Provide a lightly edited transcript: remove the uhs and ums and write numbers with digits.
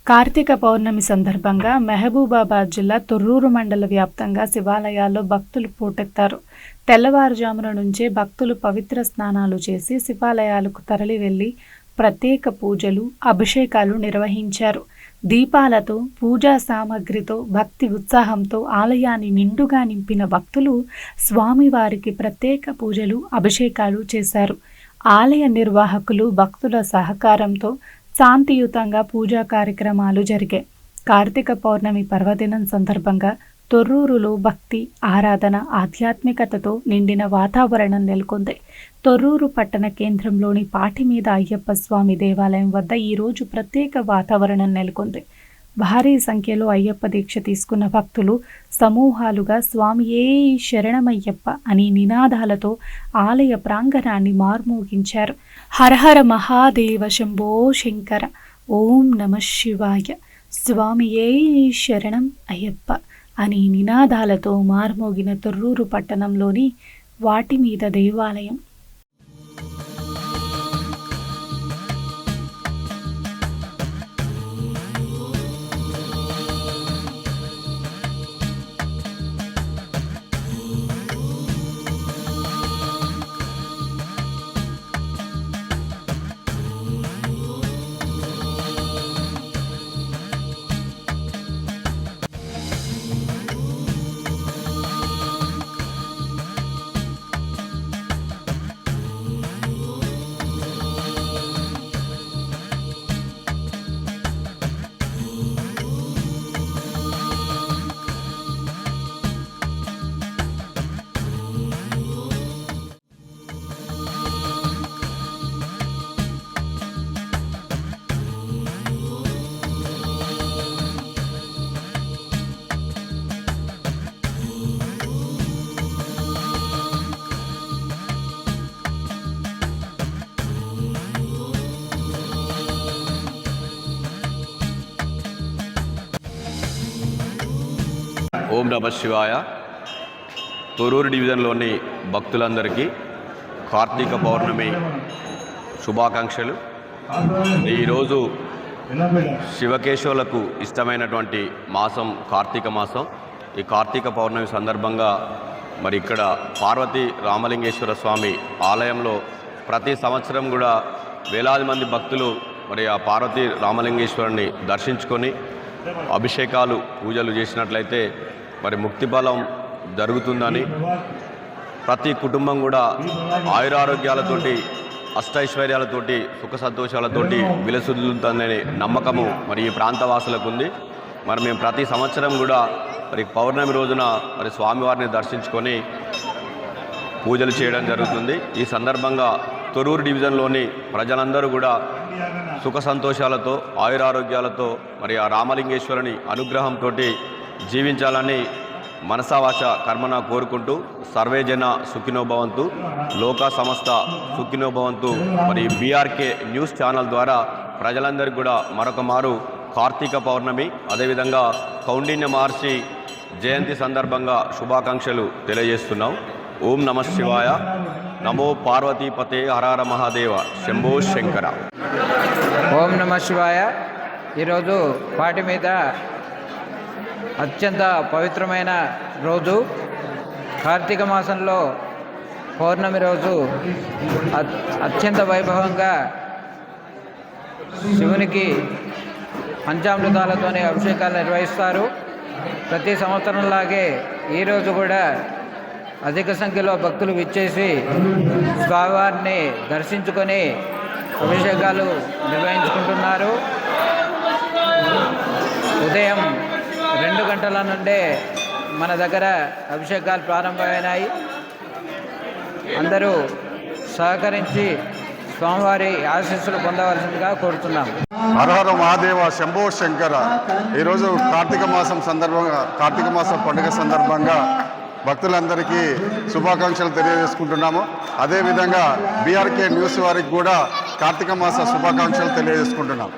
కార్తీక పౌర్ణమి సందర్భంగా మహబూబాబాద్ జిల్లా తొర్రూరు మండల వ్యాప్తంగా శివాలయాల్లో భక్తులు పోటెత్తారు. తెల్లవారుజామున నుంచే భక్తులు పవిత్ర స్నానాలు చేసి శివాలయాలకు తరలి వెళ్లి ప్రత్యేక పూజలు, అభిషేకాలు నిర్వహించారు. దీపాలతో, పూజా సామగ్రితో, భక్తి ఉత్సాహంతో ఆలయాన్ని నిండుగా నింపిన భక్తులు స్వామివారికి ప్రత్యేక పూజలు, అభిషేకాలు చేశారు. ఆలయ నిర్వాహకులు భక్తుల సహకారంతో శాంతియుతంగా పూజా కార్యక్రమాలు జరిగాయి. కార్తీక పౌర్ణమి పర్వదినం సందర్భంగా తొర్రూరులో భక్తి, ఆరాధన, ఆధ్యాత్మికతతో నిండిన వాతావరణం నెలకొంది. తొర్రూరు పట్టణ కేంద్రంలోని పాటిమీద అయ్యప్ప స్వామి దేవాలయం వద్ద ఈరోజు ప్రత్యేక వాతావరణం నెలకొంది. భారీ సంఖ్యలో అయ్యప్ప దీక్ష తీసుకున్న భక్తులు సమూహాలుగా స్వామియే శరణమయ్యప్ప అని నినాదాలతో ఆలయ ప్రాంగణాన్ని మార్మోగించారు. హరహర మహాదేవ శంభో శంకర, ఓం నమః శివాయ, స్వామియే శరణం అయ్యప్ప అని నినాదాలతో మార్మోగిన తొర్రూరు పట్టణంలోని వాటిమీద దేవాలయం. ఓం నమః శివాయ. తొర్రూరు డివిజన్లోని భక్తులందరికీ కార్తీక పౌర్ణమి శుభాకాంక్షలు. ఈరోజు శివకేశవులకు ఇష్టమైనటువంటి మాసం కార్తీక మాసం. ఈ కార్తీక పౌర్ణమి సందర్భంగా మరి ఇక్కడ పార్వతీ రామలింగేశ్వర స్వామి ఆలయంలో ప్రతి సంవత్సరం కూడా వేలాది మంది భక్తులు మరి ఆ పార్వతీ రామలింగేశ్వరుని దర్శించుకొని అభిషేకాలు, పూజలు చేసినట్లయితే మరి ముక్తి ఫలం జరుగుతుందని, ప్రతి కుటుంబం కూడా ఆయురారోగ్యాలతోటి, అష్టైశ్వర్యాలతోటి, సుఖ సంతోషాలతోటి విలసిల్లుతుందనే నమ్మకము మరి ఈ ప్రాంతవాసులకు ఉంది. మరి మేము ప్రతి సంవత్సరం కూడా మరి పౌర్ణమి రోజున మరి స్వామివారిని దర్శించుకొని పూజలు చేయడం జరుగుతుంది. ఈ సందర్భంగా తొర్రూరు డివిజన్లోని ప్రజలందరూ కూడా సుఖ సంతోషాలతో, ఆయురారోగ్యాలతో మరి ఆ రామలింగేశ్వరుని అనుగ్రహంతో జీవించాలని మనసావాచ కర్మన కోరుకుంటూ సర్వేజన సుఖినోభవంతు, లోక సమస్త సుఖినోభవంతు. మరి బీఆర్కే న్యూస్ ఛానల్ ద్వారా ప్రజలందరికీ కూడా మరొక మారు కార్తీక పౌర్ణమి, అదేవిధంగా కౌండిన్య మహర్షి జయంతి సందర్భంగా శుభాకాంక్షలు తెలియజేస్తున్నాం. ఓం నమః శివాయ. నమో పార్వతీపతే, హరహర మహాదేవ శంభో శంకర. ఓం నమః శివాయ. ఈరోజు పాటి మీద అత్యంత పవిత్రమైన రోజు, కార్తీక మాసంలో పౌర్ణమి రోజు అత్యంత వైభవంగా శివునికి పంచామృతాలతోనే అభిషేకాలు నిర్వహిస్తారు. ప్రతి సంవత్సరంలాగే ఈరోజు కూడా అధిక సంఖ్యలో భక్తులు విచ్చేసి స్వామివారిని దర్శించుకొని అభిషేకాలు నిర్వహించుకుంటున్నారు. ఉదయం 2 గంటల నుండే మన దగ్గర అభిషేకాలు ప్రారంభమైనాయి. అందరూ సహకరించి స్వామివారి ఆశీస్సులు పొందవలసిందిగా కోరుతున్నాం. హరహర మహాదేవ శంభో శంకర. ఈరోజు కార్తీక మాసం పండుగ సందర్భంగా భక్తులందరికీ శుభాకాంక్షలు తెలియజేసుకుంటున్నాము. అదేవిధంగా బీఆర్కే న్యూస్ వారికి కూడా కార్తీక మాస శుభాకాంక్షలు తెలియజేసుకుంటున్నాం.